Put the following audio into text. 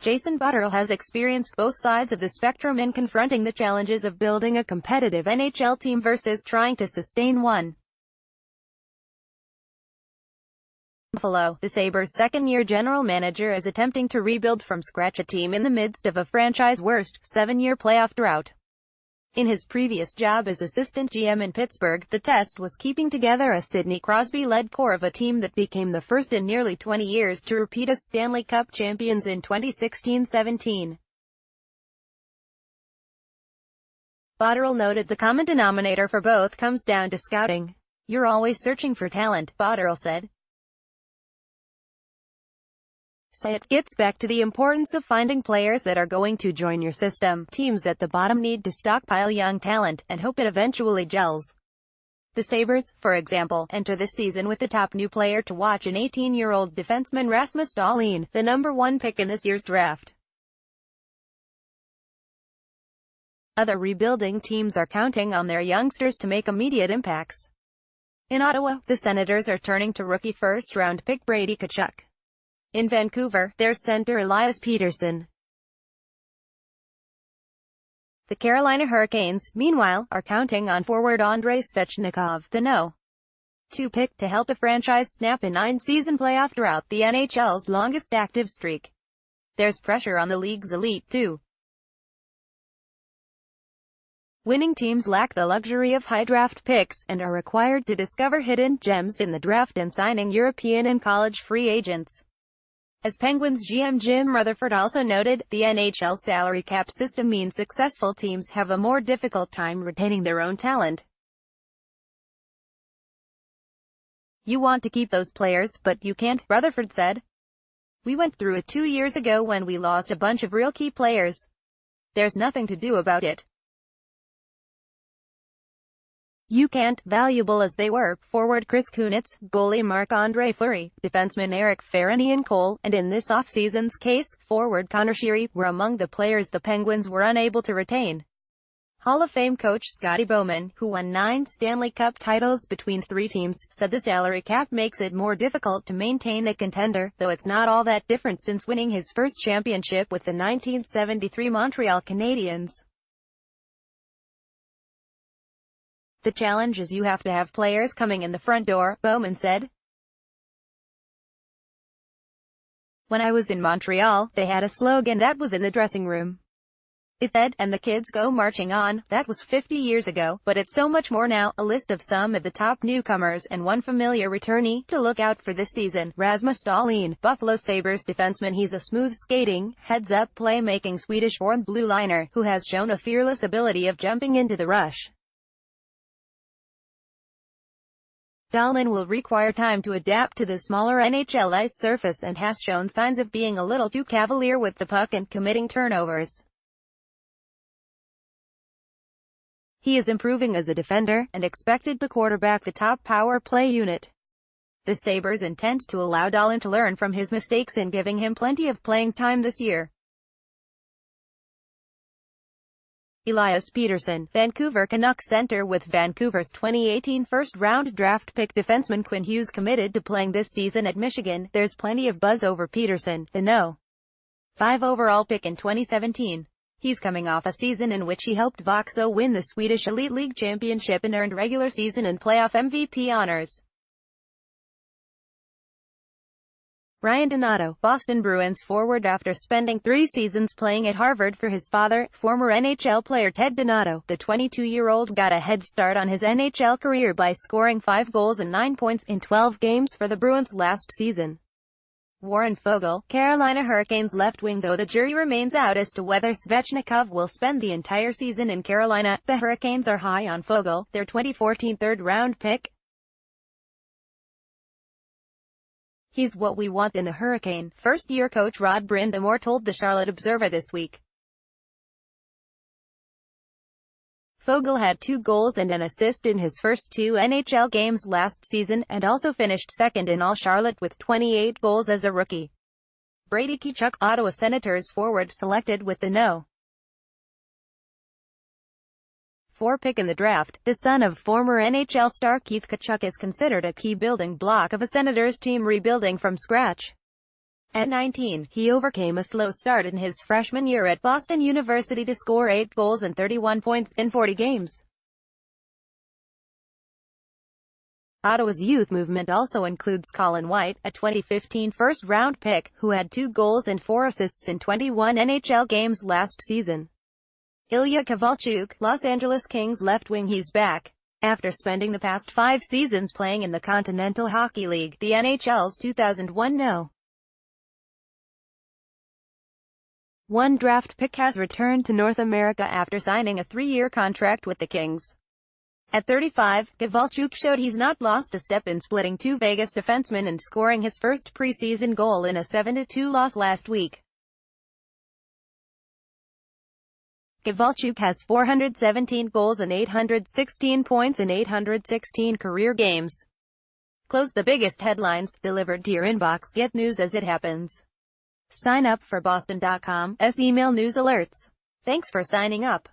Jason Butterill has experienced both sides of the spectrum in confronting the challenges of building a competitive NHL team versus trying to sustain one. Buffalo, the Sabres' second-year general manager, is attempting to rebuild from scratch a team in the midst of a franchise-worst, 7-year playoff drought. In his previous job as assistant GM in Pittsburgh, the test was keeping together a Sidney Crosby-led core of a team that became the first in nearly 20 years to repeat as Stanley Cup champions in 2016-17. Butterill noted the common denominator for both comes down to scouting. "You're always searching for talent," Butterill said. So it gets back to the importance of finding players that are going to join your system. Teams at the bottom need to stockpile young talent, and hope it eventually gels. The Sabres, for example, enter this season with the top new player to watch, an 18-year-old defenseman Rasmus Dahlin, the #1 pick in this year's draft. Other rebuilding teams are counting on their youngsters to make immediate impacts. In Ottawa, the Senators are turning to rookie first-round pick Brady Tkachuk. In Vancouver, there's center Elias Pettersson. The Carolina Hurricanes, meanwhile, are counting on forward Andrei Svechnikov, the #2 pick, to help the franchise snap a 9-season playoff drought, the NHL's longest active streak. There's pressure on the league's elite, too. Winning teams lack the luxury of high draft picks, and are required to discover hidden gems in the draft and signing European and college free agents. As Penguins GM Jim Rutherford also noted, the NHL salary cap system means successful teams have a more difficult time retaining their own talent. "You want to keep those players, but you can't," Rutherford said. "We went through it 2 years ago when we lost a bunch of real key players. There's nothing to do about it. You can't." Valuable as they were, forward Chris Kunitz, goalie Marc-Andre Fleury, defenseman Eric Ferrandin-Cole, and in this offseason's case, forward Connor Sheary, were among the players the Penguins were unable to retain. Hall of Fame coach Scotty Bowman, who won 9 Stanley Cup titles between 3 teams, said the salary cap makes it more difficult to maintain a contender, though it's not all that different since winning his first championship with the 1973 Montreal Canadiens. "The challenge is you have to have players coming in the front door," Bowman said. "When I was in Montreal, they had a slogan that was in the dressing room. It said, 'And the kids go marching on.' That was 50 years ago, but it's so much more now." A list of some of the top newcomers and one familiar returnee to look out for this season: Rasmus Dahlin, Buffalo Sabres defenseman. He's a smooth skating, heads-up play-making Swedish-born blue liner, who has shown a fearless ability of jumping into the rush. Dahlin will require time to adapt to the smaller NHL ice surface and has shown signs of being a little too cavalier with the puck and committing turnovers. He is improving as a defender, and expected to quarterback the top power play unit. The Sabres intend to allow Dahlin to learn from his mistakes and giving him plenty of playing time this year. Elias Pettersson, Vancouver Canucks center. With Vancouver's 2018 first-round draft pick defenseman Quinn Hughes committed to playing this season at Michigan, there's plenty of buzz over Pettersson, the #5 overall pick in 2017. He's coming off a season in which he helped Vaxo win the Swedish Elite League championship and earned regular season and playoff MVP honors. Ryan Donato, Boston Bruins forward. After spending 3 seasons playing at Harvard for his father, former NHL player Ted Donato, the 22-year-old got a head start on his NHL career by scoring 5 goals and 9 points in 12 games for the Bruins last season. Warren Foegele, Carolina Hurricanes left wing. Though the jury remains out as to whether Svechnikov will spend the entire season in Carolina, the Hurricanes are high on Foegele, their 2014 third-round pick. "He's what we want in a Hurricane," first-year coach Rod Brind'Amour told the Charlotte Observer this week. Foegele had 2 goals and an assist in his first 2 NHL games last season, and also finished second in All-Charlotte with 28 goals as a rookie. Brady Tkachuk, Ottawa Senators forward, selected with the #4 pick in the draft. The son of former NHL star Keith Tkachuk is considered a key building block of a Senators team rebuilding from scratch. At 19, he overcame a slow start in his freshman year at Boston University to score 8 goals and 31 points in 40 games. Ottawa's youth movement also includes Colin White, a 2015 first-round pick, who had 2 goals and 4 assists in 21 NHL games last season. Ilya Kovalchuk, Los Angeles Kings left wing. He's back. After spending the past 5 seasons playing in the Continental Hockey League, the NHL's 2001 No.1 draft pick has returned to North America after signing a 3-year contract with the Kings. At 35, Kovalchuk showed he's not lost a step in splitting 2 Vegas defensemen and scoring his first preseason goal in a 7-2 loss last week. Kovalchuk has 417 goals and 816 points in 816 career games. Close the biggest headlines, delivered to your inbox. Get news as it happens. Sign up for Boston.com's email news alerts. Thanks for signing up.